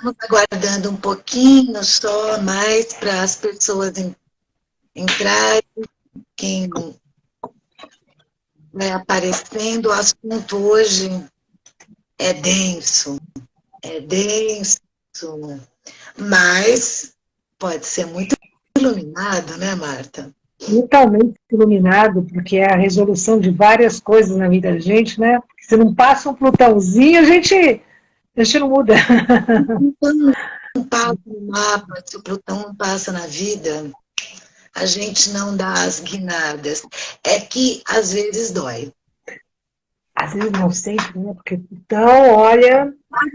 Estamos aguardando um pouquinho só mais para as pessoas entrarem, quem vai aparecendo. O assunto hoje é denso, mas pode ser muito iluminado, né, Marta? Totalmente iluminado, porque é a resolução de várias coisas na vida da gente, né? Se não passa um Plutãozinho, a gente não muda. Então, não passa no mapa, se o Plutão não passa na vida, a gente não dá as guinadas. É que às vezes dói. Às vezes não sempre, né? Porque Plutão, olha,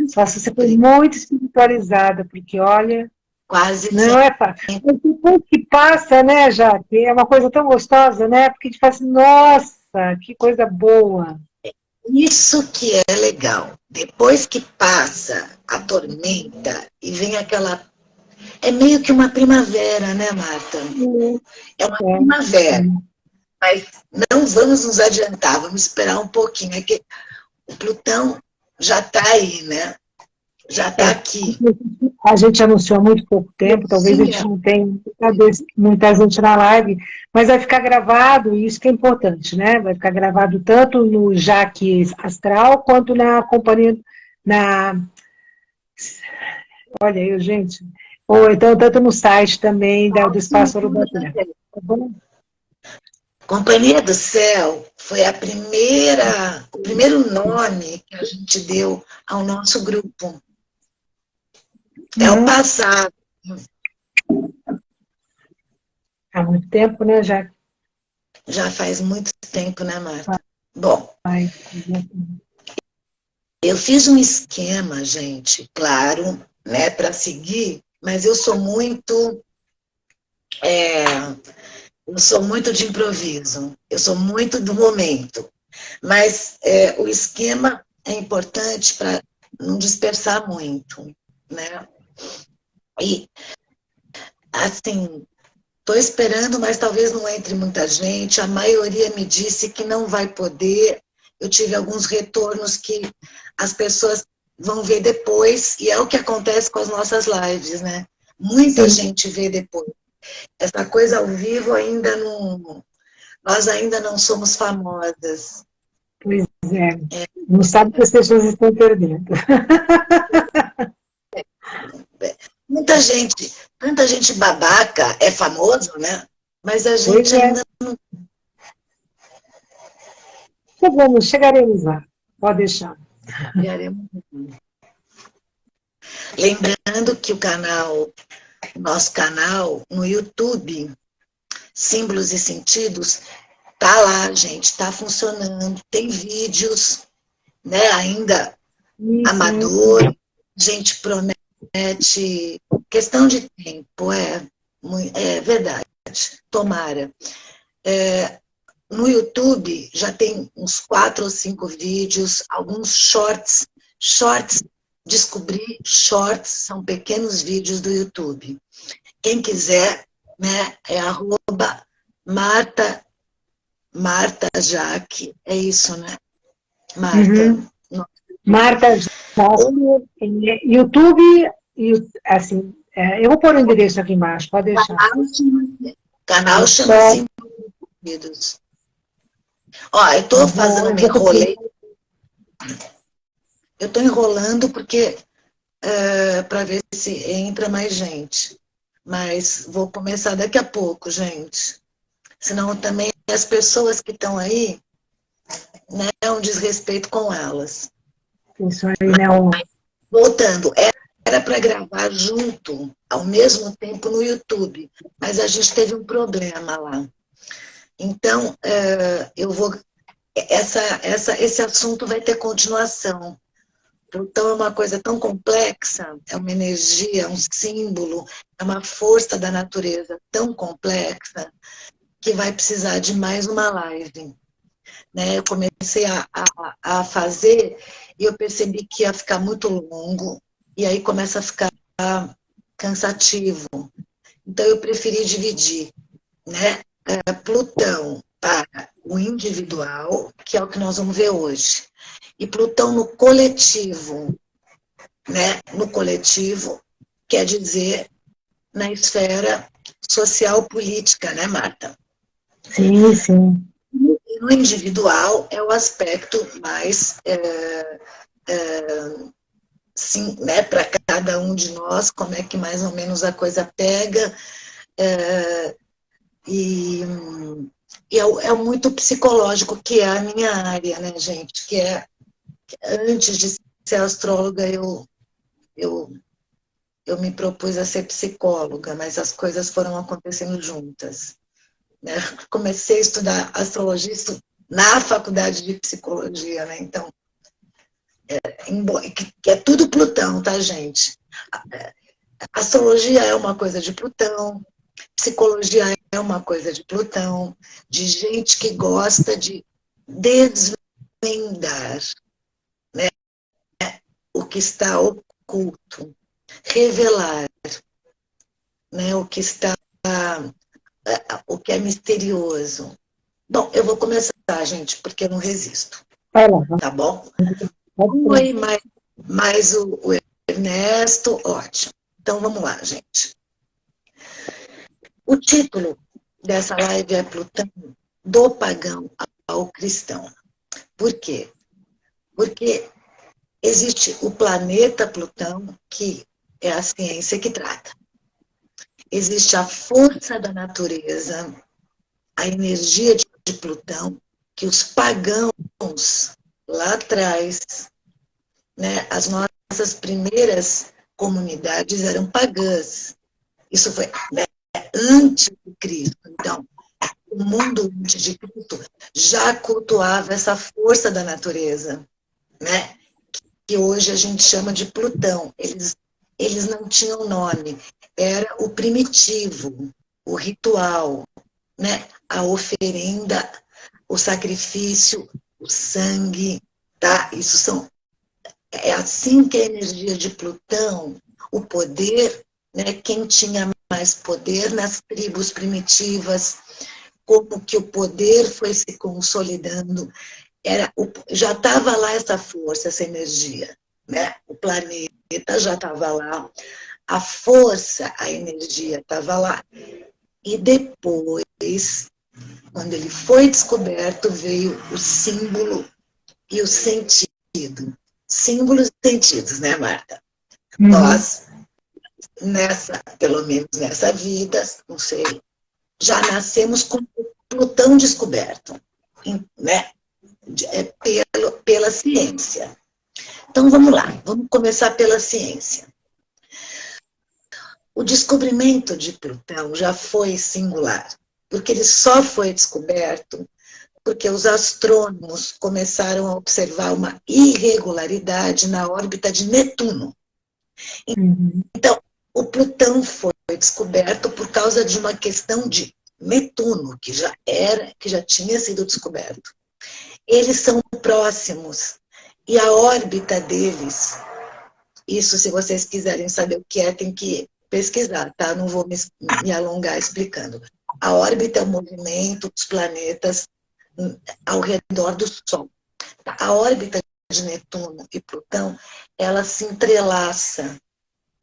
só se você for muito espiritualizada, porque olha, Quase não é fácil. Mas depois que passa, né, Jaque, é uma coisa tão gostosa, né? Porque a gente fala assim, nossa, que coisa boa. isso que é legal. Depois que passa a tormenta e vem aquela. É meio que uma primavera, né, Marta? É uma primavera. Mas não vamos nos adiantar, vamos esperar um pouquinho. É que o Plutão já está aí, né? Já está É, aqui. a gente anunciou há muito pouco tempo, talvez a gente Sim, não tenha muita gente na live, mas vai ficar gravado, e isso que é importante, né? Vai ficar gravado tanto no Jaque Astral, quanto na companhia, na, olha aí, gente, ou então tanto no site também do Espaço Urubatã. Tá bom? Companhia do Céu foi o primeiro nome que a gente deu ao nosso grupo. É o Uhum. passado. Há muito tempo, né, Jaque? Já faz muito tempo, né, Marta? Bom, Vai. eu fiz um esquema, gente, claro, né, para seguir, mas é, eu sou muito de improviso, eu sou muito do momento. Mas o esquema é importante para não dispersar muito, né? E, assim, estou esperando, mas talvez não entre muita gente. A maioria me disse que não vai poder. Eu tive alguns retornos que as pessoas vão ver depois, e é o que acontece com as nossas lives, né? Muita Sim, gente vê depois. Essa coisa ao vivo ainda não. Nós ainda não somos famosas. pois é. Não sabe que as pessoas estão perdendo. Tanta gente babaca é famoso, né? Mas a Pois gente é. ainda Chegaremos lá. Pode deixar. não. Lembrando que nosso canal no YouTube, Símbolos e Sentidos, tá lá, gente, tá funcionando. Tem vídeos, né? Ainda Isso. amador, a gente promete questão de tempo, é verdade. Tomara. No YouTube já tem uns 4 ou 5 vídeos, alguns shorts. Shorts, descobri shorts, são pequenos vídeos do YouTube. Quem quiser, né, é Marta, Marta Jaque, é isso, né? Marta. Uhum. Marta Jaque, YouTube, assim, eu vou pôr o endereço aqui embaixo, pode deixar. Canal chama Só, Símbolos. Ó, eu tá estou bom, fazendo eu uma vou enrolei. Eu estou enrolando porque para ver se entra mais gente. Mas vou começar daqui a pouco, gente. Senão também as pessoas que estão aí, né, é um desrespeito com elas. isso aí, né? Voltando, era para gravar junto, ao mesmo tempo no YouTube, mas a gente teve um problema lá. Então, esse assunto vai ter continuação. Então, é uma coisa tão complexa, é uma energia, um símbolo, é uma força da natureza tão complexa que vai precisar de mais uma live. Né? Eu comecei a fazer e eu percebi que ia ficar muito longo e aí começa a ficar cansativo. Então, eu preferi dividir, né? Plutão para o individual, que é o que nós vamos ver hoje, e Plutão no coletivo, né, no coletivo, quer dizer, na esfera social política, né, Marta? Sim, sim. E no individual é o aspecto mais, sim, né, para cada um de nós, como é que mais ou menos a coisa pega, é, e, é muito psicológico, que é a minha área, né, gente, que é, antes de ser astróloga, eu, eu me propus a ser psicóloga, mas as coisas foram acontecendo juntas. Né? Comecei a estudar astrologia na faculdade de psicologia, né? Então, que é tudo Plutão, tá, gente? Astrologia é uma coisa de Plutão, psicologia é uma coisa de Plutão, de gente que gosta de desvendar, né, o que está oculto, revelar, né, o que é misterioso. Bom, eu vou começar, gente, porque eu não resisto, Vai lá, tá bom? pode Oi, ir. mais o Ernesto, ótimo. Então vamos lá, gente. O título dessa live é Plutão, do pagão ao cristão. Por quê? Porque existe o planeta Plutão, que é a ciência que trata. Existe a força da natureza, a energia de Plutão, que os pagãos lá atrás, né, as nossas primeiras comunidades eram pagãs. Isso foi, né, antes de Cristo. Então, o mundo antes de Cristo já cultuava essa força da natureza, né? Que hoje a gente chama de Plutão. Eles não tinham nome. Era o primitivo, o ritual, né? A oferenda, o sacrifício, o sangue, tá? É assim que a energia de Plutão, o poder, né? Quem tinha mais poder nas tribos primitivas, como que o poder foi se consolidando, já estava lá essa força, essa energia, né? O planeta já estava lá, a força, a energia estava lá. E depois, quando ele foi descoberto, veio o símbolo e o sentido. Símbolos e sentidos, né, Marta? Uhum. Nós, pelo menos nessa vida, não sei, já nascemos com Plutão descoberto, né? Pela ciência. Então vamos lá, vamos começar pela ciência. O descobrimento de Plutão já foi singular, porque ele só foi descoberto porque os astrônomos começaram a observar uma irregularidade na órbita de Netuno. Uhum. Então, o Plutão foi descoberto por causa de uma questão de Netuno, que já tinha sido descoberto. Eles são próximos e a órbita deles, isso se vocês quiserem saber o que é, tem que pesquisar, tá? Não vou me alongar explicando. A órbita é o movimento dos planetas ao redor do Sol. A órbita de Netuno e Plutão, ela se entrelaça.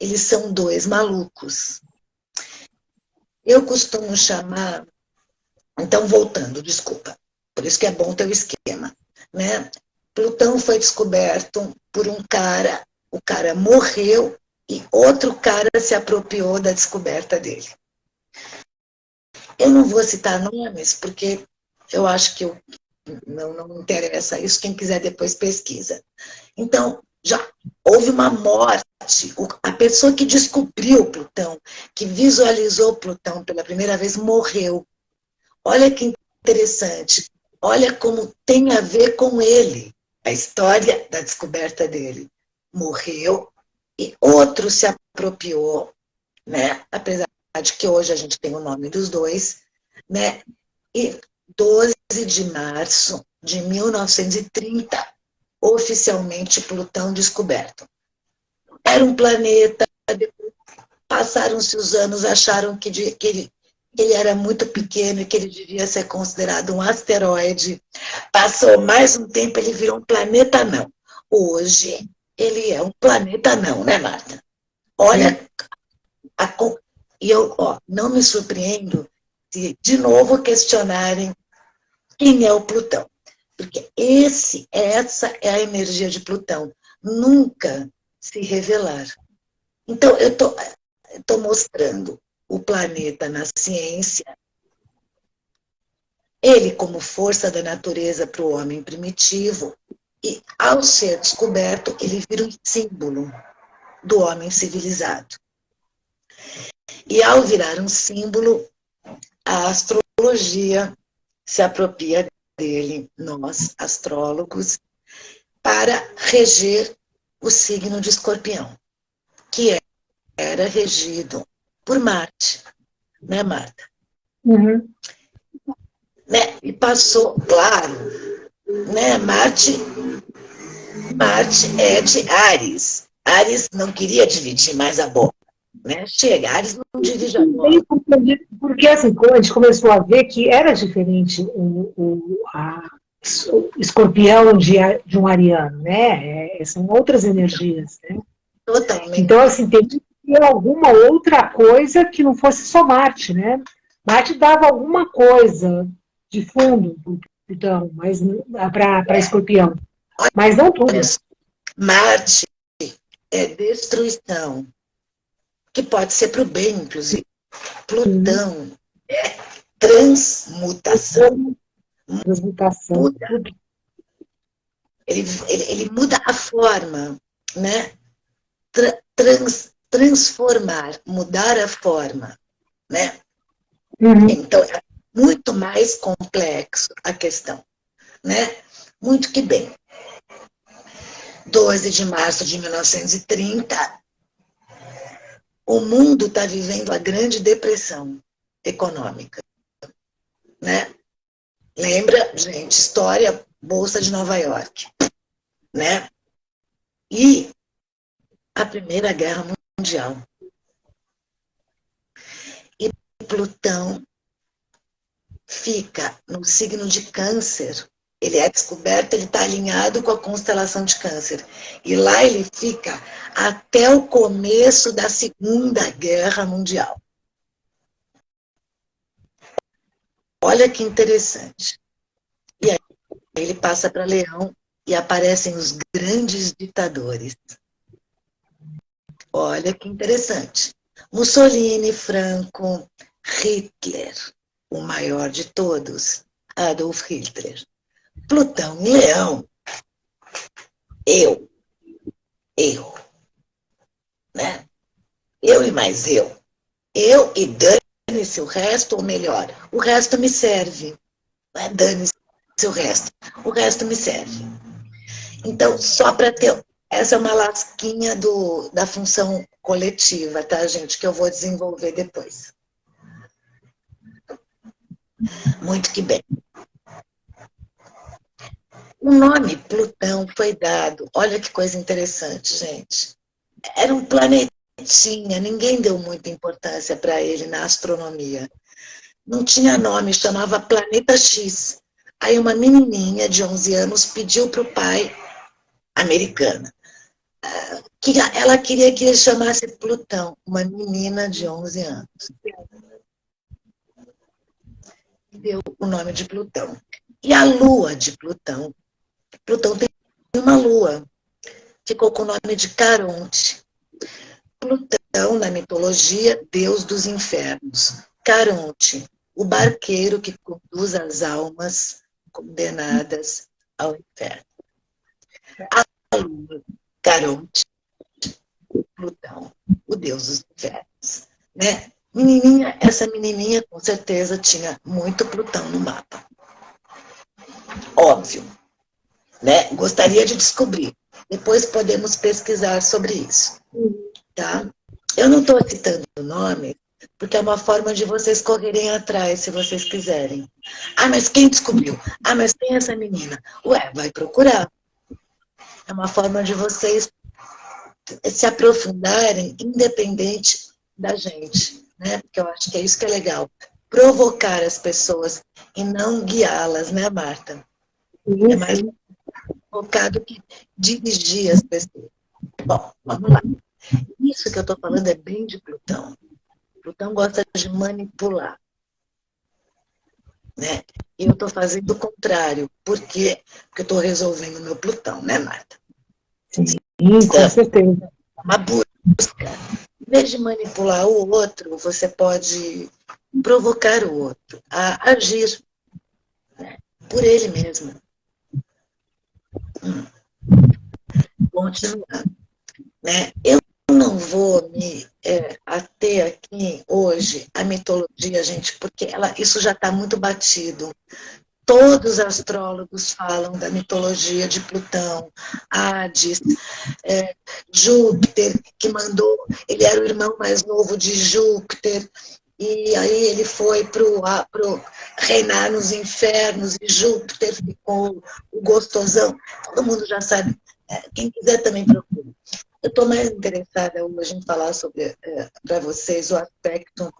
Eles são dois malucos. Eu costumo chamar... Então, voltando, desculpa. Por isso que é bom ter o esquema, né? Plutão foi descoberto por um cara, o cara morreu e outro cara se apropriou da descoberta dele. Eu não vou citar nomes, porque eu acho que não interessa isso, quem quiser depois pesquisa. Então, já houve uma morte. A pessoa que descobriu Plutão, que visualizou Plutão pela primeira vez, morreu. Olha que interessante. Olha como tem a ver com ele, a história da descoberta dele. Morreu e outro se apropriou, né? Apesar de que hoje a gente tem o nome dos dois, né? E 12 de março de 1930, oficialmente Plutão descoberto. Era um planeta, passaram-se os anos, acharam que ele era muito pequeno e que ele devia ser considerado um asteroide. Passou mais um tempo, ele virou um planeta, não. Hoje, ele é um planeta não, né, Marta? Olha, e eu não me surpreendo se de novo questionarem quem é o Plutão. Porque essa é a energia de Plutão. Nunca se revelar. Então, eu estou mostrando o planeta na ciência, ele como força da natureza para o homem primitivo, e ao ser descoberto, ele vira um símbolo do homem civilizado. E ao virar um símbolo, a astrologia se apropria dele, nós, astrólogos, para reger o signo de Escorpião, que era regido por Marte, né, Marta? Uhum. Né? E passou, claro, né, Marte é de Áries. Áries não queria dividir mais a bola. Né? Chega, Áries não divide a bola. Porque assim, a gente começou a ver que era diferente o escorpião de um ariano, né? São outras energias, né? Totalmente. Então, assim, tem que ter alguma outra coisa que não fosse só Marte, né? Marte dava alguma coisa de fundo então, mas para escorpião. Mas não tudo. Marte é destruição, que pode ser para o bem, inclusive. Plutão é transmutação. Transmutação. Muda. Ele muda a forma, né? Transformar, mudar a forma, né? Uhum. Então, é muito mais complexo a questão, né? Muito que bem. 12 de março de 1930, o mundo está vivendo a Grande Depressão econômica, né? Lembra, gente, história, Bolsa de Nova York, né? E a Primeira Guerra Mundial. E Plutão fica no signo de Câncer. Ele é descoberto, ele está alinhado com a constelação de Câncer. E lá ele fica até o começo da Segunda Guerra Mundial. Olha que interessante. E aí ele passa para Leão e aparecem os grandes ditadores. Olha que interessante. Mussolini, Franco, Hitler, o maior de todos, Adolf Hitler. Plutão em Leão. Eu. Né? Eu e mais eu. Eu e dane-se o resto, ou melhor, o resto me serve. Não é dane-se o resto. O resto me serve. Então, só para ter... Essa é uma lasquinha da função coletiva, tá, gente? Que eu vou desenvolver depois. Muito que bem. O nome Plutão foi dado... Olha que coisa interessante, gente. Era um planetinha, ninguém deu muita importância para ele na astronomia. Não tinha nome, chamava Planeta X. Aí uma menininha de 11 anos pediu para o pai, americana, que ela queria que ele chamasse Plutão, uma menina de 11 anos. Deu o nome de Plutão. E a lua de Plutão, Plutão tem uma lua, ficou com o nome de Caronte. Plutão, na mitologia, deus dos infernos. Caronte, o barqueiro que conduz as almas condenadas ao inferno. A lua, Caronte, Plutão, o deus dos infernos. Né? Essa menininha com certeza tinha muito Plutão no mapa. Óbvio. Né? Gostaria de descobrir. Depois podemos pesquisar sobre isso. Tá? Eu não estou citando o nome, porque é uma forma de vocês correrem atrás, se vocês quiserem. Ah, mas quem descobriu? Ah, mas quem é essa menina? Ué, vai procurar. É uma forma de vocês se aprofundarem, independente da gente, né? Porque eu acho que é isso que é legal. Provocar as pessoas e não guiá-las, né, Marta? É mais focado que dirigir as pessoas. Bom, vamos lá. Isso que eu estou falando é bem de Plutão. Plutão gosta de manipular, né? E eu estou fazendo o contrário. Por quê? Porque eu estou resolvendo o meu Plutão, né, Marta? Sim, com certeza. Uma busca. Em vez de manipular o outro, você pode provocar o outro a agir, né, por ele mesmo. Continuando. Né? Eu não vou me ater aqui hoje à mitologia, gente, porque isso já está muito batido. Todos os astrólogos falam da mitologia de Plutão, Hades, Júpiter, que mandou, ele era o irmão mais novo de Júpiter, e aí ele foi para reinar nos infernos, e Júpiter ficou o gostosão. Todo mundo já sabe, quem quiser também procura. Eu estou mais interessada hoje em falar sobre, para vocês, o aspecto,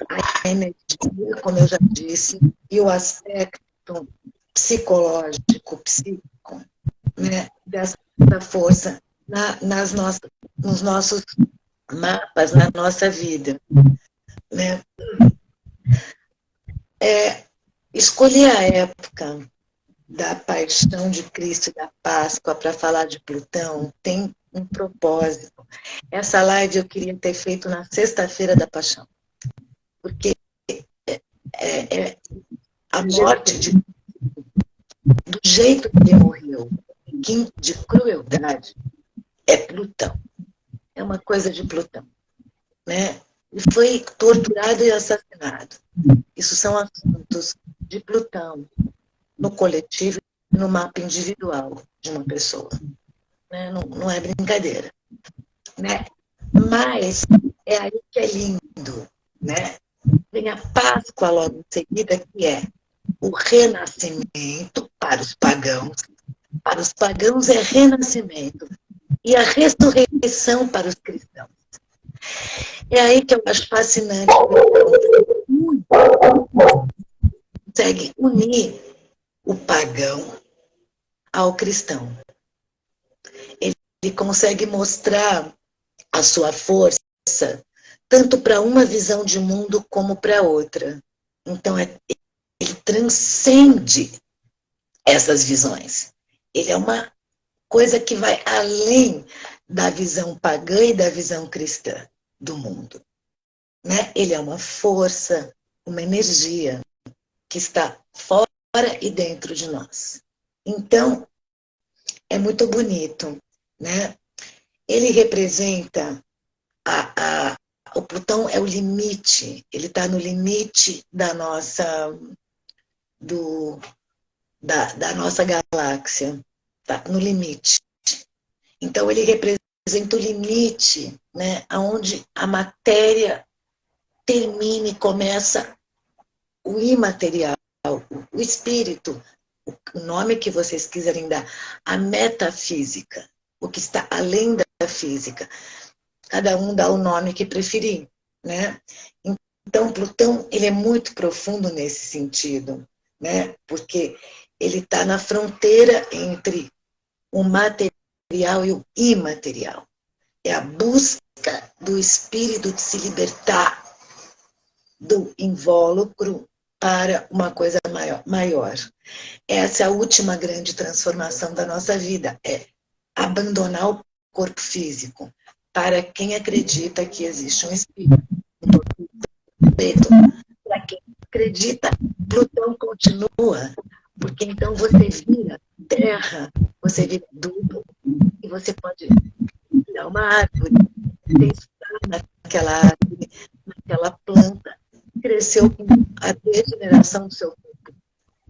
a energia, como eu já disse, e o aspecto psicológico, psíquico, né, dessa força nos nossos mapas, na nossa vida. Né? Escolher a época da paixão de Cristo e da Páscoa para falar de Plutão tem um propósito. Essa live eu queria ter feito na sexta-feira da paixão, porque a morte do jeito que ele morreu, de crueldade, é Plutão. É uma coisa de Plutão. Né? E foi torturado e assassinado. Isso são assuntos de Plutão, no coletivo e no mapa individual de uma pessoa. Né? Não é brincadeira. Né? Mas é aí que é lindo. Né? Vem a Páscoa logo em seguida, que é o renascimento para os pagãos. Para os pagãos é renascimento. E a ressurreição para os cristãos. É aí que eu acho fascinante. Consegue unir o pagão ao cristão. Ele consegue mostrar a sua força tanto para uma visão de mundo como para outra. Então, ele transcende essas visões. Ele é uma coisa que vai além da visão pagã e da visão cristã do mundo. Né? Ele é uma força, uma energia que está fora e dentro de nós. Então, é muito bonito. Né? Ele representa o Plutão é o limite, ele está no limite da nossa nossa galáxia, tá? No limite. Então ele representa o limite, né? Onde a matéria termina e começa o imaterial, o espírito, o nome que vocês quiserem dar, a metafísica, o que está além da física. Cada um dá o nome que preferir, né? Então, Plutão, ele é muito profundo nesse sentido, né? Porque ele está na fronteira entre o material e o imaterial. É a busca do espírito de se libertar do invólucro para uma coisa maior. Essa é a última grande transformação da nossa vida, é abandonar o corpo físico. Para quem acredita que existe um espírito. Para quem acredita, Plutão continua, porque então você vira terra, você vira adubo, e você pode virar uma árvore, pensar naquela árvore, naquela planta, cresceu com a degeneração do seu corpo.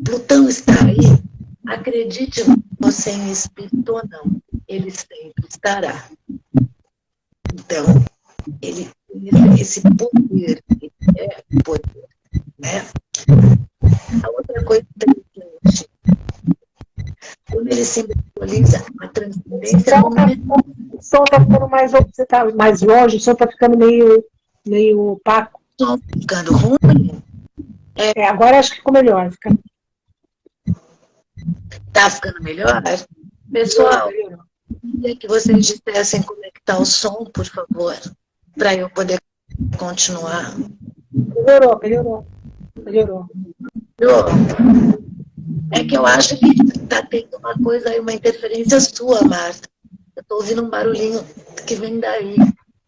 Plutão está aí, acredite você em espírito ou não, ele sempre estará. Então, ele tem esse poder, ele é poder. Né? A outra coisa interessante, quando ele simboliza a transcendência... O som está ficando mais... Você está mais longe, o som está ficando meio opaco. O som está ficando ruim? Agora acho que ficou melhor. Está ficando melhor? Pessoal, Queria que vocês dissessem como é que está o som, por favor, para eu poder continuar. Melhorou. É que eu acho que está tendo uma coisa aí, uma interferência sua, Marta. Eu estou ouvindo um barulhinho que vem daí.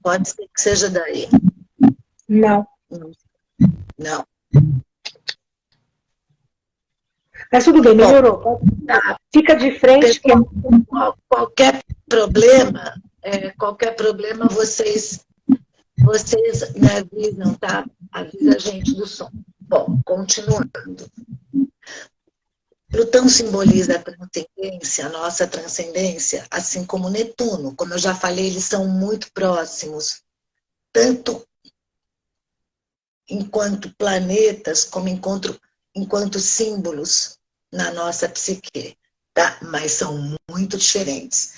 Pode ser que seja daí. Não. Não. Mas tudo bem, melhorou. Tá. Fica de frente. Pessoal, qualquer problema, vocês me avisam, tá? Avisa a gente do som. Bom, continuando. Plutão simboliza a transcendência, a nossa transcendência, assim como Netuno. Como eu já falei, eles são muito próximos, tanto enquanto planetas, como enquanto símbolos na nossa psique, tá? Mas são muito diferentes.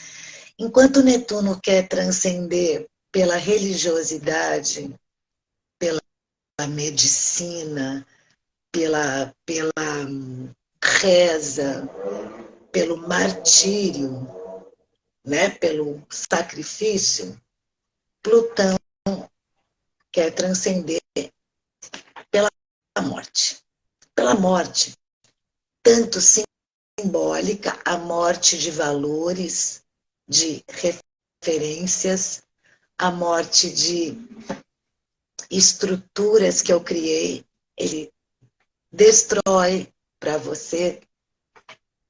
Enquanto Netuno quer transcender pela religiosidade, pela medicina, pela reza, pelo martírio, né, pelo sacrifício, Plutão quer transcender pela morte. Pela morte, tanto simbólica, a morte de valores, de referências, a morte de estruturas que eu criei, ele destrói para você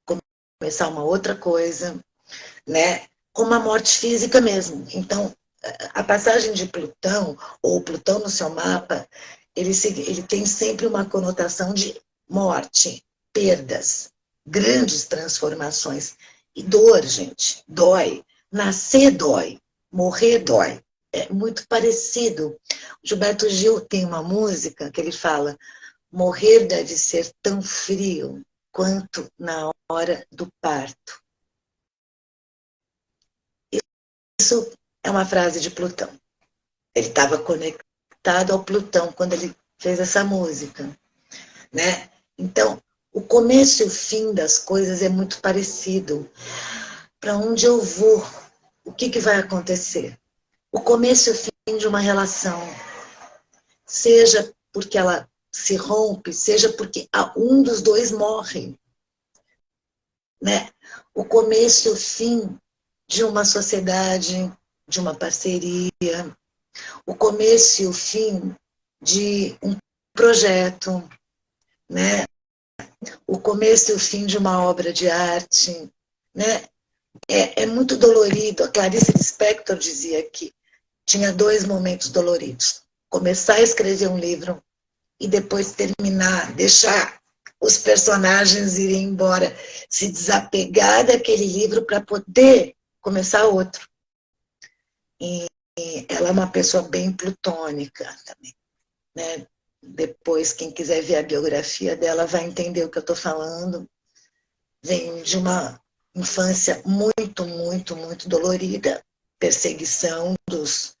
começar uma outra coisa, né? Como a morte física mesmo. Então, a passagem de Plutão, ou Plutão no seu mapa, ele tem sempre uma conotação de morte, perdas, grandes transformações. E dor, gente, dói. Nascer dói, morrer dói. É muito parecido. O Gilberto Gil tem uma música que ele fala: morrer deve ser tão frio quanto na hora do parto. Isso é uma frase de Plutão. Ele estava conectado ao Plutão quando ele fez essa música, né? Então, o começo e o fim das coisas é muito parecido. Para onde eu vou? O que vai acontecer? O começo e o fim de uma relação, seja porque ela se rompe, seja porque um dos dois morre, né? O começo e o fim de uma sociedade, de uma parceria, o começo e o fim de um projeto, né? O começo e o fim de uma obra de arte, né? É muito dolorido. A Clarice Lispector dizia que tinha 2 momentos doloridos: começar a escrever um livro e depois terminar, deixar os personagens irem embora, se desapegar daquele livro para poder começar outro. E ela é uma pessoa bem plutônica também, né? Depois, quem quiser ver a biografia dela vai entender o que eu estou falando. Vem de uma infância muito, muito, muito dolorida, perseguição dos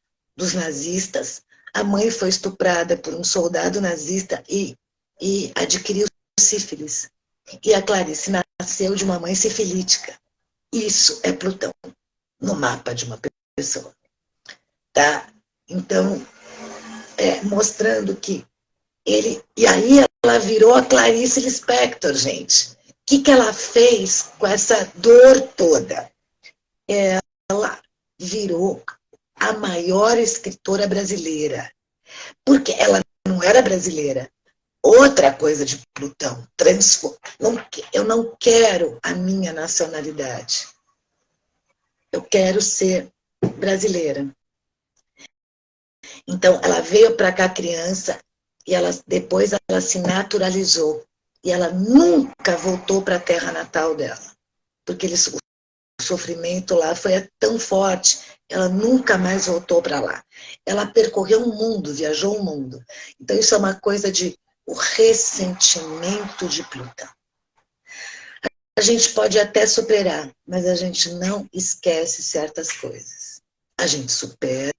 nazistas. A mãe foi estuprada por um soldado nazista e adquiriu sífilis. E a Clarice nasceu de uma mãe sifilítica. Isso é Plutão no mapa de uma pessoa. Tá? Então, mostrando que ele... E aí ela virou a Clarice Lispector, gente. O que ela fez com essa dor toda? Ela virou a maior escritora brasileira. Porque ela não era brasileira. Outra coisa de Plutão, eu não quero a minha nacionalidade. Eu quero ser brasileira. Então, ela veio para cá criança e depois ela se naturalizou. E ela nunca voltou para a terra natal dela. Porque o sofrimento lá foi tão forte, ela nunca mais voltou para lá. Ela percorreu o mundo, viajou o mundo. Então, isso é uma coisa de o ressentimento de Plutão. A gente pode até superar, mas a gente não esquece certas coisas. A gente supera,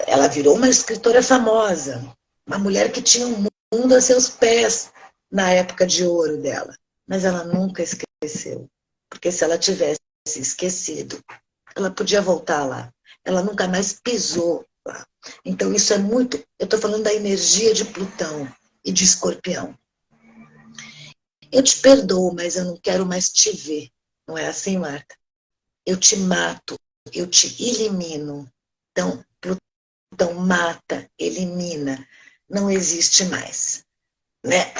ela virou uma escritora famosa, uma mulher que tinha um mundo a seus pés na época de ouro dela, mas ela nunca esqueceu, porque porque se ela tivesse esquecido, ela podia voltar lá. Ela nunca mais pisou lá. Então isso é muito... Eu estou falando da energia de Plutão e de Escorpião. Eu te perdoo, mas eu não quero mais te ver. Não é assim, Marta? Eu te mato, eu te elimino. Então, Plutão mata, elimina. Não existe mais. Né?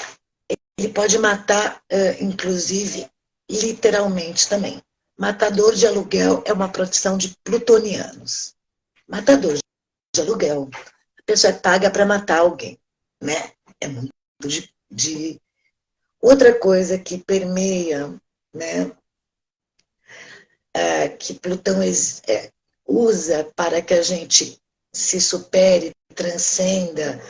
Ele pode matar, inclusive, literalmente também. Matador de aluguel é uma profissão de plutonianos. Matador de aluguel. A pessoa é paga para matar alguém. Né? É muito de... Outra coisa que permeia, né, que Plutão usa para que a gente se supere, transcenda,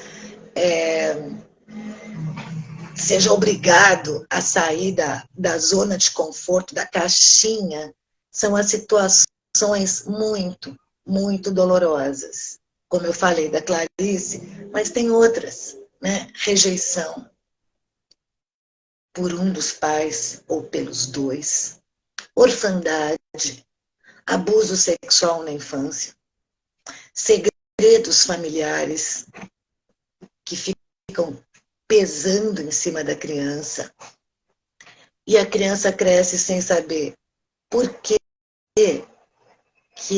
seja obrigado a sair da zona de conforto, da caixinha, são as situações muito, muito dolorosas. Como eu falei da Clarice, mas tem outras, né? Rejeição por um dos pais ou pelos dois, orfandade, abuso sexual na infância, segredos familiares que ficam pesando em cima da criança, e a criança cresce sem saber por que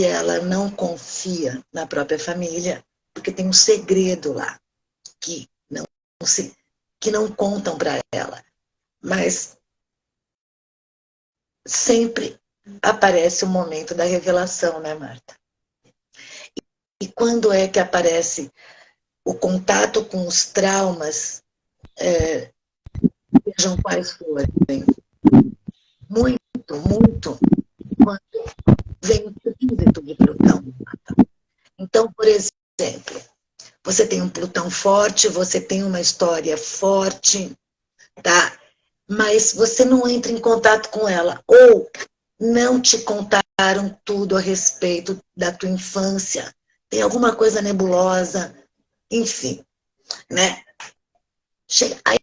ela não confia na própria família, porque tem um segredo lá que não contam para ela. Mas sempre aparece o momento da revelação, né, Marta? E quando é que aparece o contato com os traumas, sejam quais forem? Muito, muito, quando vem o trânsito de Plutão. Então, por exemplo, você tem um Plutão forte, você tem uma história forte, tá? Mas você não entra em contato com ela, ou não te contaram tudo a respeito da tua infância, tem alguma coisa nebulosa, enfim, né? Aí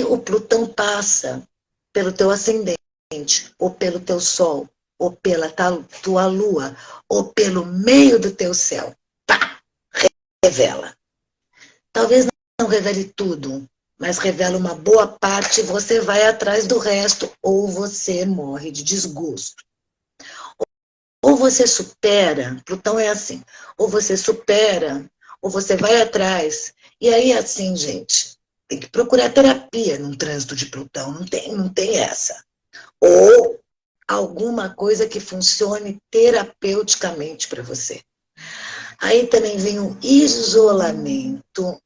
o Plutão passa pelo teu ascendente, ou pelo teu Sol, ou pela tua Lua, ou pelo meio do teu céu. Pá! Revela. Talvez não revele tudo, mas revela uma boa parte e você vai atrás do resto, ou você morre de desgosto. Ou você supera, Plutão é assim, ou você supera, ou você vai atrás. E aí, assim, gente, tem que procurar terapia num trânsito de Plutão, não tem essa. Ou alguma coisa que funcione terapeuticamente para você. Aí também vem o isolamento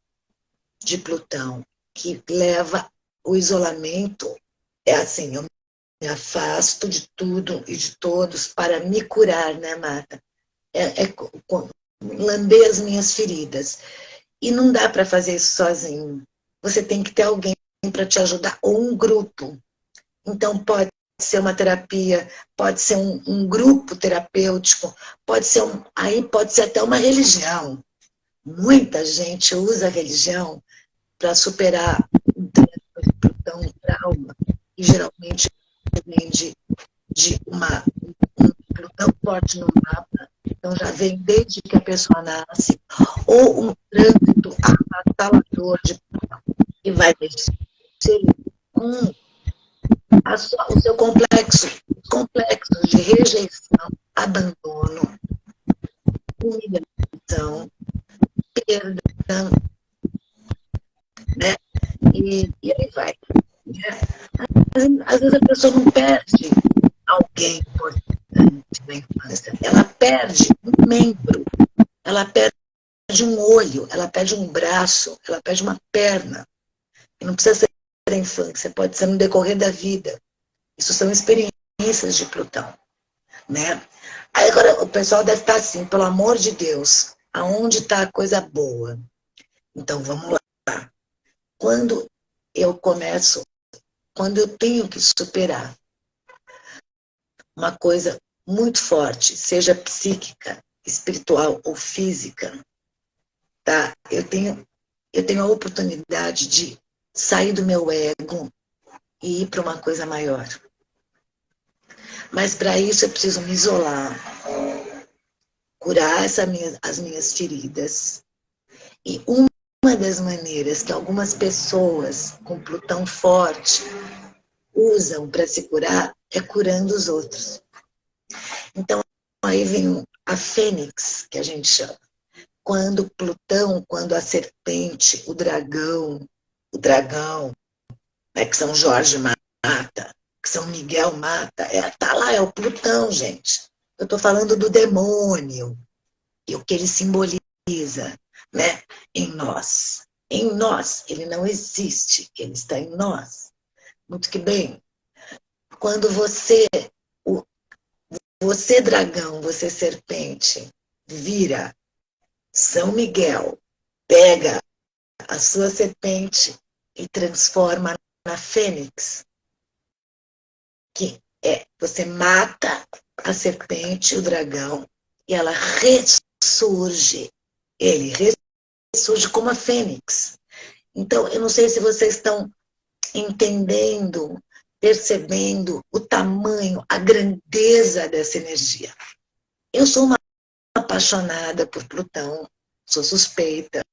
de Plutão, que leva o isolamento, é assim, eu me afasto de tudo e de todos para me curar, né, Marta? Lamber as minhas feridas. E não dá para fazer isso sozinho. Você tem que ter alguém para te ajudar, ou um grupo. Então, pode ser uma terapia, pode ser um grupo terapêutico, aí pode ser até uma religião. Muita gente usa a religião para superar um trauma, e geralmente vem de um Plutão forte no mapa, então já vem desde que a pessoa nasce, ou um trânsito avassalador de Plutão, que vai mexer com o seu complexo de rejeição, abandono, humilhação, perda, né? E aí vai. Às vezes a pessoa não perde alguém importante na infância, ela perde um membro, ela perde um olho, ela perde um braço, ela perde uma perna. E não precisa ser na infância, pode ser no decorrer da vida. Isso são experiências de Plutão, né? Aí agora o pessoal deve estar assim, pelo amor de Deus, aonde está a coisa boa? Então vamos lá. Quando eu tenho que superar uma coisa muito forte, seja psíquica, espiritual ou física, tá? Eu tenho a oportunidade de sair do meu ego e ir para uma coisa maior. Mas para isso eu preciso me isolar, curar as minhas feridas. E uma das maneiras que algumas pessoas com Plutão forte usam para se curar é curando os outros. Então, aí vem a fênix, que a gente chama. Quando Plutão, quando a serpente, o dragão, né, que São Jorge mata, que São Miguel mata, tá lá, é o Plutão, gente. Eu estou falando do demônio, e o que ele simboliza, né, em nós. Em nós, ele não existe, ele está em nós. Muito que bem. Quando você dragão, você serpente, vira São Miguel, pega a sua serpente e transforma na fênix, que você mata a serpente, o dragão, e ela ressurge. Ele ressurge como a fênix. Então, eu não sei se vocês estão entendendo, percebendo o tamanho, a grandeza dessa energia. Eu sou uma apaixonada por Plutão, sou suspeita.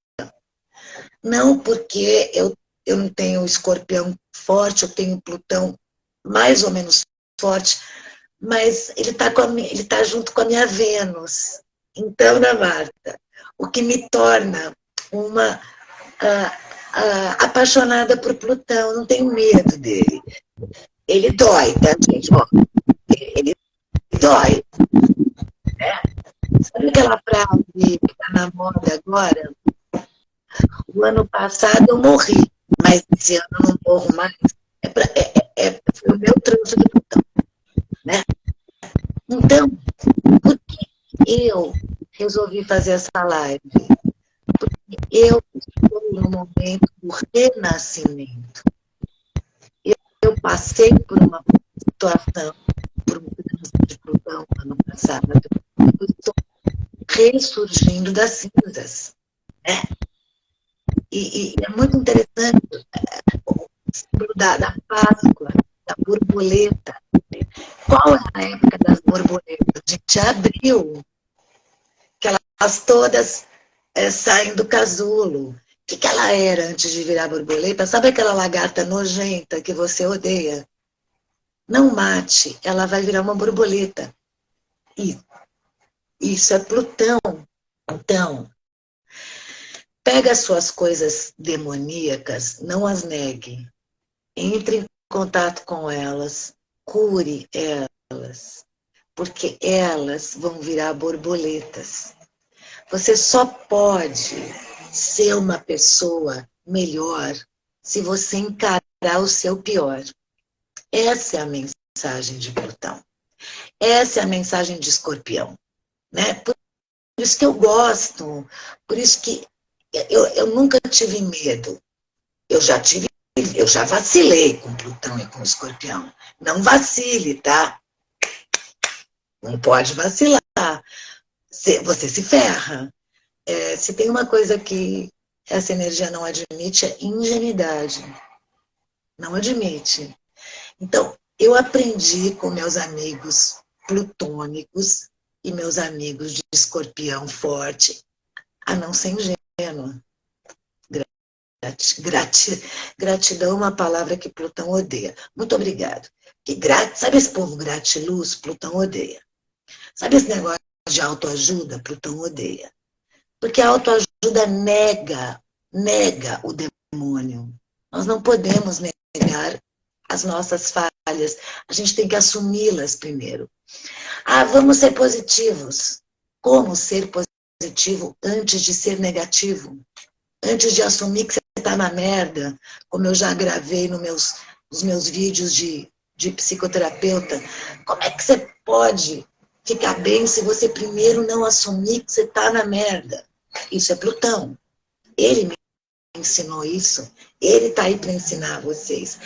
Não porque eu não tenho Escorpião forte, eu tenho Plutão mais ou menos forte, mas ele está junto com a minha Vênus. Então, Ana Marta, o que me torna uma apaixonada por Plutão, não tenho medo dele. Ele dói, tá, gente? Ó, ele dói. Né? Sabe aquela frase que está na moda agora? O ano passado eu morri, mas esse ano eu não morro mais. Foi o meu trânsito de Plutão. Né? Então, por que eu resolvi fazer essa live? Porque eu estou no momento do renascimento. Eu passei por uma situação, por um trânsito de Plutão ano passado. Eu estou ressurgindo das cinzas. Né? E é muito interessante o símbolo da Páscoa, da borboleta. Qual é a época das borboletas? Gente, abril, que elas todas saem do casulo. O que ela era antes de virar borboleta? Sabe aquela lagarta nojenta que você odeia? Não mate, ela vai virar uma borboleta. E isso é Plutão. Então, pega as suas coisas demoníacas, não as negue. Entre em contato com elas, cure elas, porque elas vão virar borboletas. Você só pode ser uma pessoa melhor se você encarar o seu pior. Essa é a mensagem de Plutão. Essa é a mensagem de Escorpião. Né? Por isso que eu gosto, por isso que eu nunca tive medo. Eu já vacilei com Plutão e com Escorpião. Não vacile, tá? Não pode vacilar. Você se ferra. Se tem uma coisa que essa energia não admite, é ingenuidade. Não admite. Então, eu aprendi com meus amigos plutônicos e meus amigos de Escorpião forte a não ser ingênua. Gratidão é uma palavra que Plutão odeia. Muito obrigado. Sabe esse povo gratiluz? Plutão odeia. Sabe esse negócio de autoajuda? Plutão odeia. Porque a autoajuda nega o demônio. Nós não podemos negar as nossas falhas. A gente tem que assumi-las primeiro. Vamos ser positivos. Como ser positivo antes de ser negativo? Antes de assumir que você está na merda, como eu já gravei nos meus vídeos de psicoterapeuta, como é que você pode ficar bem se você primeiro não assumir que você está na merda? Isso é Plutão. Ele me ensinou isso, ele está aí para ensinar vocês.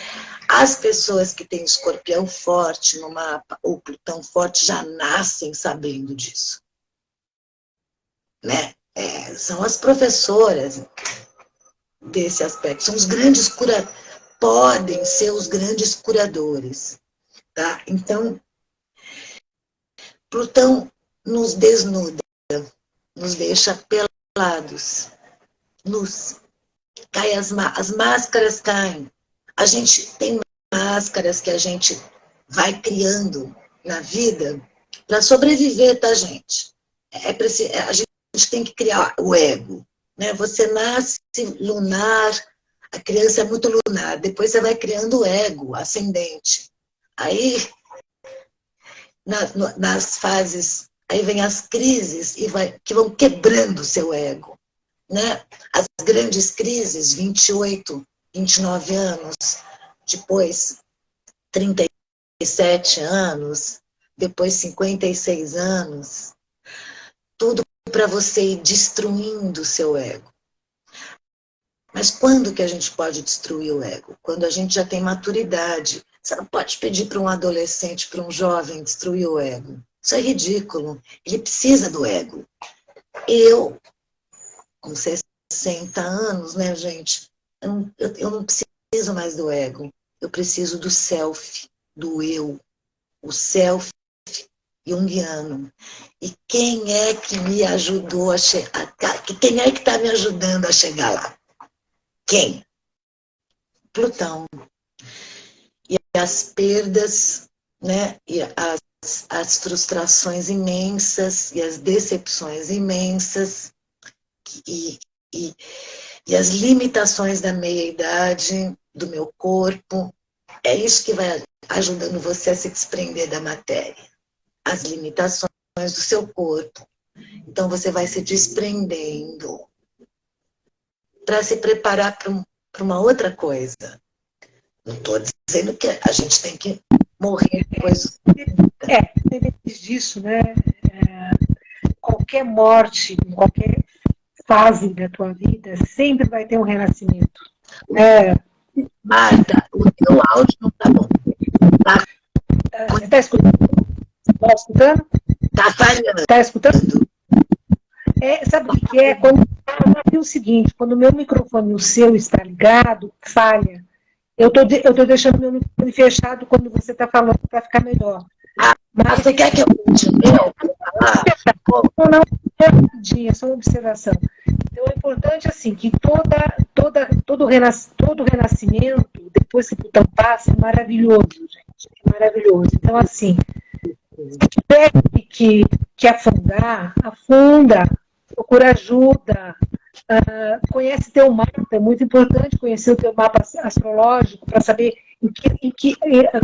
As pessoas que têm Escorpião forte no mapa, ou Plutão forte, já nascem sabendo disso. Né? São as professoras desse aspecto. São os grandes podem ser os grandes curadores. Tá? Então, Plutão nos desnuda, nos deixa pelados, nus. As máscaras caem. A gente tem máscaras que a gente vai criando na vida para sobreviver, tá, gente? A gente tem que criar o ego. Né? Você nasce lunar, a criança é muito lunar, depois você vai criando o ego ascendente. Aí, nas fases, aí vem as crises que vão quebrando o seu ego. Né? As grandes crises, 28, 29 anos, depois 37 anos, depois 56 anos, tudo para você ir destruindo o seu ego. Mas quando que a gente pode destruir o ego? Quando a gente já tem maturidade. Você não pode pedir para um adolescente, para um jovem, destruir o ego. Isso é ridículo. Ele precisa do ego. Eu, com 60 anos, né, gente? Eu não preciso mais do ego. Eu preciso do self, do eu. O self junguiano. E quem é que me ajudou a chegar? Quem é que está me ajudando a chegar lá? Quem? Plutão. E as perdas, né? E as frustrações imensas e as decepções imensas e, e, e as limitações da meia-idade, do meu corpo. É isso que vai ajudando você a se desprender da matéria. As limitações do seu corpo. Então você vai se desprendendo para se preparar para uma outra coisa. Não estou dizendo que a gente tem que morrer depois. Independente disso, né? Qualquer morte, em qualquer fase da tua vida, sempre vai ter um renascimento. Marta, o teu áudio não está bom. Você está escutando? Está escutando? Está falhando. Está escutando? Sabe o que é? Quando é o seguinte, quando o meu microfone e o seu está ligado, falha. Eu tô deixando meu microfone fechado quando você está falando para ficar melhor. Mas você quer que eu puxe o meu para falar? Não, é rapidinho, é só uma observação. Então é importante assim que todo renascimento, depois que o Plutão passa, é maravilhoso, gente. É maravilhoso. Então, assim, se tiver que afundar, afunda, procura ajuda. Conhece teu mapa, é muito importante conhecer o teu mapa astrológico para saber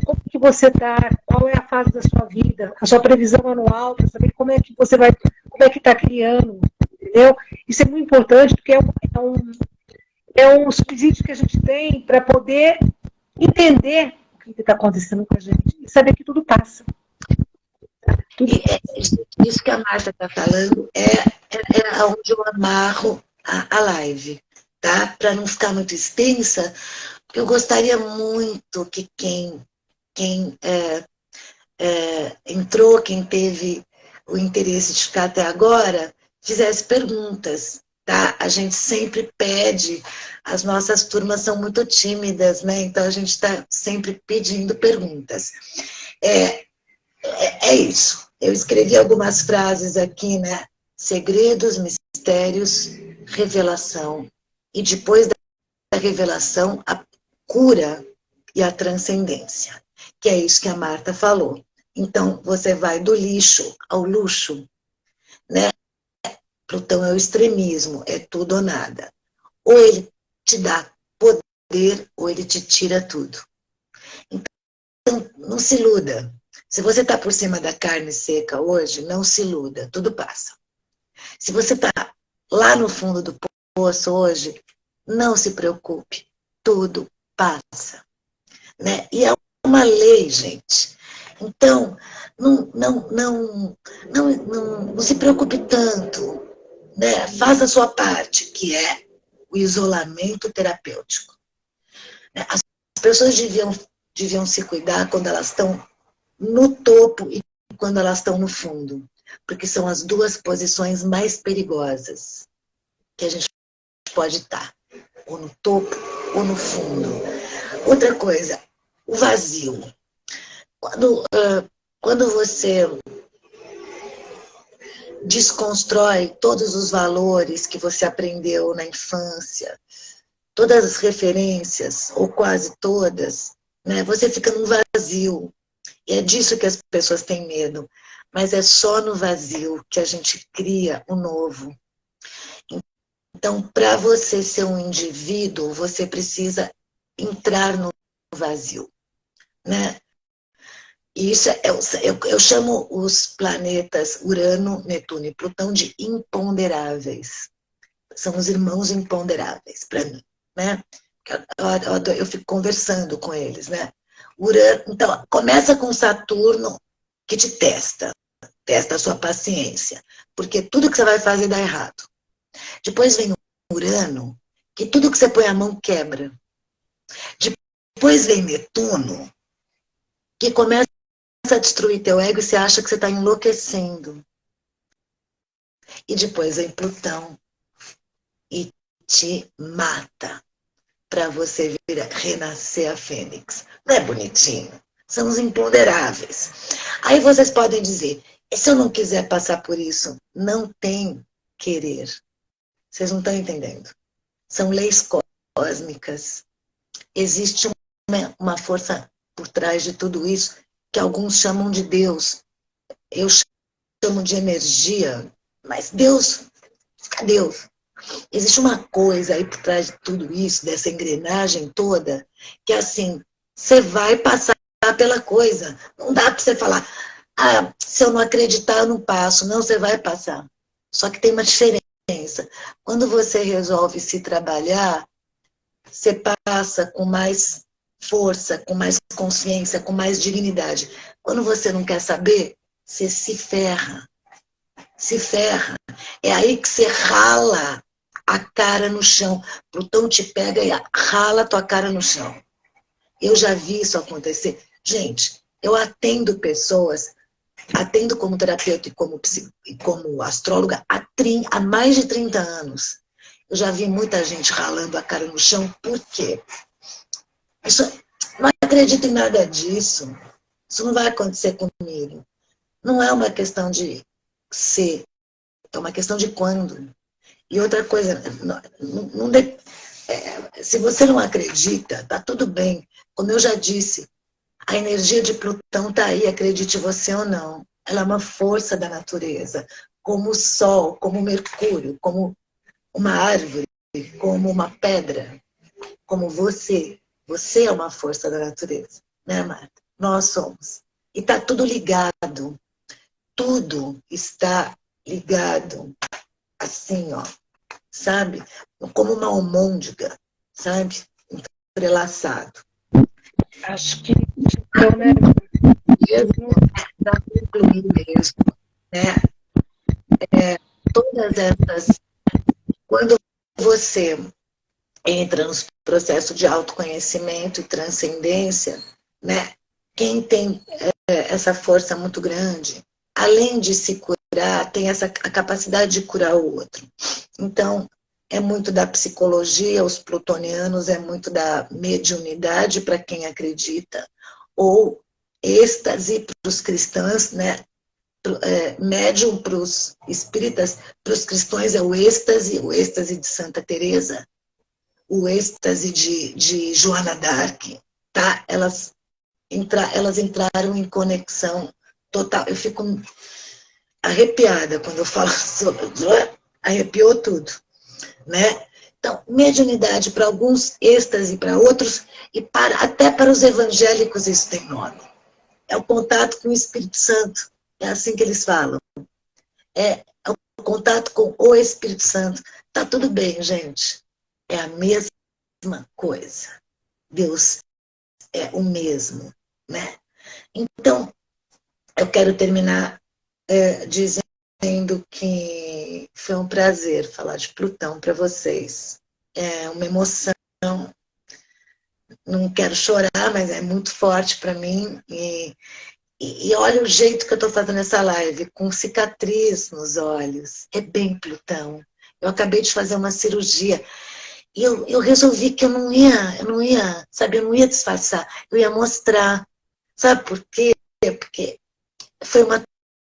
como que você está, qual é a fase da sua vida, a sua previsão anual, para saber como é que você vai, como é que está criando, entendeu? Isso é muito importante porque é um subsídio que a gente tem para poder entender o que está acontecendo com a gente e saber que tudo passa. Isso que a Marta está falando é onde eu amarro a live, tá? Para não ficar muito extensa, porque eu gostaria muito que quem entrou, quem teve o interesse de ficar até agora, fizesse perguntas, tá? A gente sempre pede, as nossas turmas são muito tímidas, né? Então a gente está sempre pedindo perguntas. É isso. Eu escrevi algumas frases aqui, né? Segredos, mistérios, revelação. E depois da revelação, a cura e a transcendência. Que é isso que a Marta falou. Então, você vai do lixo ao luxo, né? Plutão é o extremismo, é tudo ou nada. Ou ele te dá poder, ou ele te tira tudo. Então, não se iluda. Se você está por cima da carne seca hoje, não se iluda, tudo passa. Se você está lá no fundo do poço hoje, não se preocupe, tudo passa. Né? E é uma lei, gente. Então, não se preocupe tanto. Né? Faça a sua parte, que é o isolamento terapêutico. As pessoas deviam se cuidar quando elas estão no topo e quando elas estão no fundo, porque são as duas posições mais perigosas que a gente pode estar, ou no topo ou no fundo. Outra coisa, o vazio. Quando você desconstrói todos os valores que você aprendeu na infância, todas as referências, ou quase todas, né? Você fica num vazio. E é disso que as pessoas têm medo. Mas é só no vazio que a gente cria o novo. Então, para você ser um indivíduo, você precisa entrar no vazio, né? E isso eu chamo os planetas Urano, Netuno e Plutão de imponderáveis. São os irmãos imponderáveis para mim, né? Eu fico conversando com eles, né? Urano, então, começa com Saturno, que te testa a sua paciência, porque tudo que você vai fazer dá errado. Depois vem o Urano, que tudo que você põe a mão quebra. Depois vem Netuno, que começa a destruir teu ego e você acha que você está enlouquecendo. E depois vem Plutão e te mata para você vir a renascer a Fênix. Não é bonitinho? São os imponderáveis. Aí vocês podem dizer, e se eu não quiser passar por isso? Não tem querer. Vocês não estão entendendo. São leis cósmicas. Existe uma força por trás de tudo isso, que alguns chamam de Deus. Eu chamo de energia, mas Deus, Deus. Existe uma coisa aí por trás de tudo isso, dessa engrenagem toda, que é assim, você vai passar pela coisa. Não dá para você falar, se eu não acreditar, eu não passo. Não, você vai passar. Só que tem uma diferença. Quando você resolve se trabalhar, você passa com mais força, com mais consciência, com mais dignidade. Quando você não quer saber, você se ferra. Se ferra. É aí que você rala a cara no chão. Plutão te pega e rala a tua cara no chão. Eu já vi isso acontecer. Gente, eu atendo pessoas, atendo como terapeuta e como astróloga há mais de 30 anos. Eu já vi muita gente ralando a cara no chão. Por quê? Não acredito em nada disso. Isso não vai acontecer comigo. Não é uma questão de ser, é uma questão de quando. E outra coisa, se você não acredita, tá tudo bem. Como eu já disse, a energia de Plutão está aí, acredite você ou não. Ela é uma força da natureza, como o Sol, como o Mercúrio, como uma árvore, como uma pedra, como você. Você é uma força da natureza, né, Marta? Nós somos. E está tudo ligado. Tudo está ligado. Assim, ó. Sabe? Como uma almôndega, sabe? Entrelaçado. Acho que, então, né? Para concluir mesmo, né? Todas essas... Quando você entra no processo de autoconhecimento e transcendência, né? Quem tem essa força muito grande, além de se curar, tem a capacidade de curar o outro. Então, é muito da psicologia, os plutonianos, é muito da mediunidade para quem acredita, ou êxtase para os cristãos, né? Médium para os espíritas, para os cristãos é o êxtase de Santa Teresa, o êxtase de Joana d'Arc, tá? Elas entraram em conexão total. Eu fico arrepiada quando eu falo sobre... Arrepiou tudo, né? Então, mediunidade para alguns, êxtase para outros, e até para os evangélicos isso tem nome. É o contato com o Espírito Santo. É assim que eles falam. É o contato com o Espírito Santo. Tá tudo bem, gente. É a mesma coisa. Deus é o mesmo, né? Então, eu quero terminar dizendo que foi um prazer falar de Plutão para vocês. É uma emoção. Não quero chorar, mas é muito forte para mim. E olha o jeito que eu estou fazendo essa live, com cicatriz nos olhos. É bem Plutão. Eu acabei de fazer uma cirurgia. E eu resolvi que eu não ia, sabe, eu não ia disfarçar. Eu ia mostrar. Sabe por quê? Porque foi uma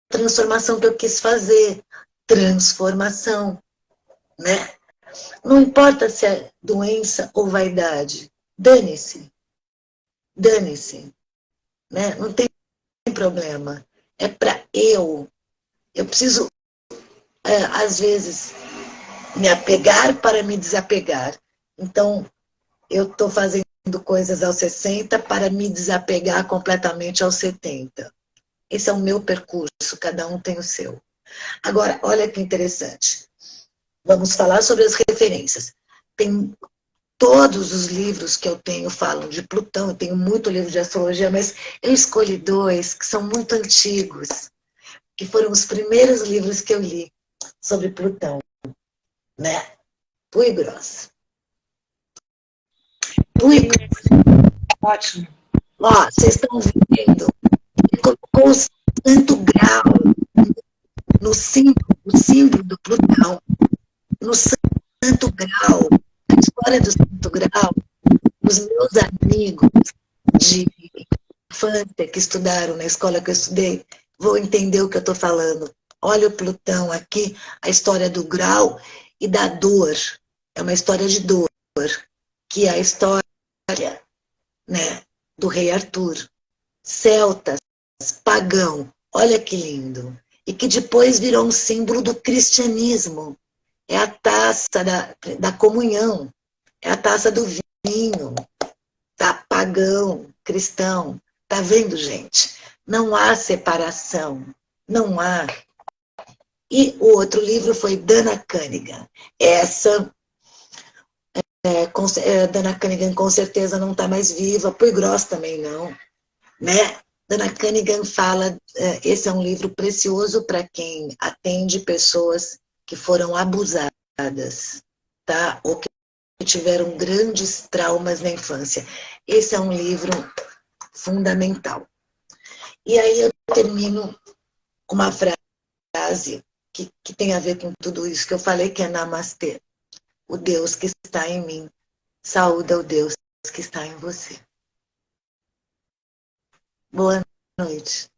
transformação que eu quis fazer. transformação, né? Não importa se é doença ou vaidade, dane-se, dane-se, né? Não tem problema. É para eu. Eu preciso, às vezes, me apegar para me desapegar. Então, eu estou fazendo coisas aos 60 para me desapegar completamente aos 70. Esse é o meu percurso, cada um tem o seu. Agora, olha que interessante. Vamos falar sobre as referências. Tem todos os livros que eu tenho falam de Plutão, eu tenho muito livro de astrologia, mas eu escolhi 2 que são muito antigos, que foram os primeiros livros que eu li sobre Plutão, né? Pui Grossa. Pui Grossa. Ótimo. Ó, vocês estão vendo? Ele colocou o santo grau no símbolo do Plutão, no santo grau, a história do santo grau. Os meus amigos de infância que estudaram na escola que eu estudei vão entender o que eu estou falando. Olha o Plutão aqui, a história do grau e da dor. É uma história de dor, que é a história, né, do rei Arthur. Celtas, pagão, olha que lindo. E que depois virou um símbolo do cristianismo. É a taça da comunhão, é a taça do vinho, tá? Pagão, cristão. Tá vendo, gente? Não há separação, não há. E o outro livro foi Dana Cunningham. Essa, Dana Cunningham com certeza não está mais viva, Pui Gross também não, né? Dana Cunningham fala, esse é um livro precioso para quem atende pessoas que foram abusadas, tá? Ou que tiveram grandes traumas na infância. Esse é um livro fundamental. E aí eu termino com uma frase que tem a ver com tudo isso que eu falei, que é Namastê. O Deus que está em mim saúda o Deus que está em você. Boa noite.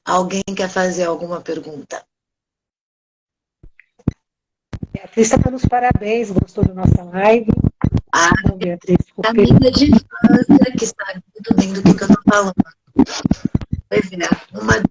Alguém quer fazer alguma pergunta? Beatriz está dando os parabéns, gostou da nossa live. A Beatriz, amiga de infância que sabe muito bem do que eu estou falando. Pois é, uma